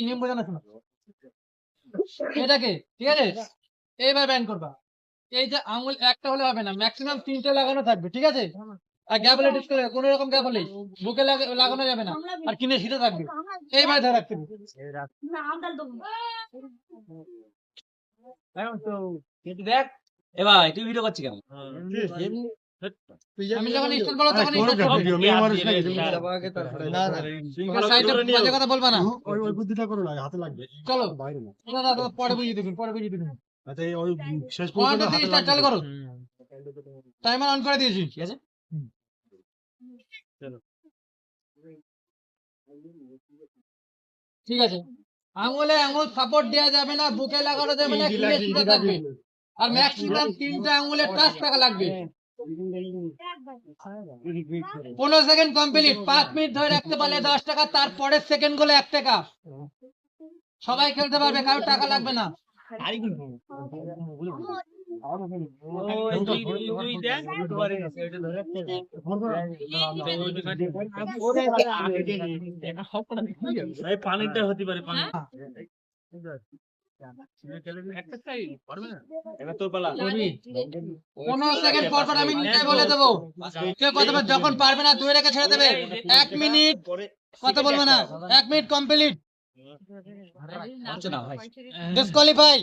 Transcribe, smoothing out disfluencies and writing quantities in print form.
নিয়ম বোঝানো শোনো এটাকে, ঠিক আছে? এইবার ব্যান করবা। এই যে আঙুল একটা হলে হবে না, ম্যাক্সিমাম 3টে লাগানো থাকবে, ঠিক আছে? আর গ্যাপ হলে ডিসকাস কোনো রকম গ্যাপ হলে বুকে লাগানো যাবে না, আর কিনে সিধে থাকবে। এইবার ধরে রাখতে হবে। দেখ এ ভাই তুই ভিডিও করছিস কেন? আমি যখন স্টার্ট বলবো তখন স্টার্ট করবে। না না সাইডে বাজে কথা বলবা না। ওই বুদ্ধিটা করো না, হাতে লাগবে। চলো বাইরে না। না না পরে বুঝিয়ে দেবেন, পরে বুঝিয়ে দেবেন। যাতে ওই শেষ ওয়ান পর্যন্ত টু থ্রি হাতে স্টার্ট চালু করো। টাইমার অন করে দিয়েছি, ঠিক আছে ঠিক আছে? আঙুলে আঙুল সাপোর্ট দেওয়া যাবে না, বুকে লাগানো যাবে না, কিনে সিধে থাকবে। আর ম্যাক্সিমাম 3টে আঙুলের টাচ থাকা লাগবে। 15 সেকেন্ড কমপ্লিট। 5 মিনিট ধরে রাখতে পারলে 10 টাকা, তারপরের সেকেন্ড গুলো 1 টাকা। সবাই খেলতে পারবে, কারো টাকা লাগবে না। পানিটা হতে পারে পানি। এবার তোর পালা। 15 সেকেন্ড পর পর আমি নিজে বলে দেবো। কেউ কথা বলবে, যখন পারবে না ধরে রেখে ছেড়ে দেবে। 1 মিনিট কথা বলবে না। 1 মিনিট কমপ্লিট। হচ্ছে না ভাই। ডিসকোয়ালিফাই।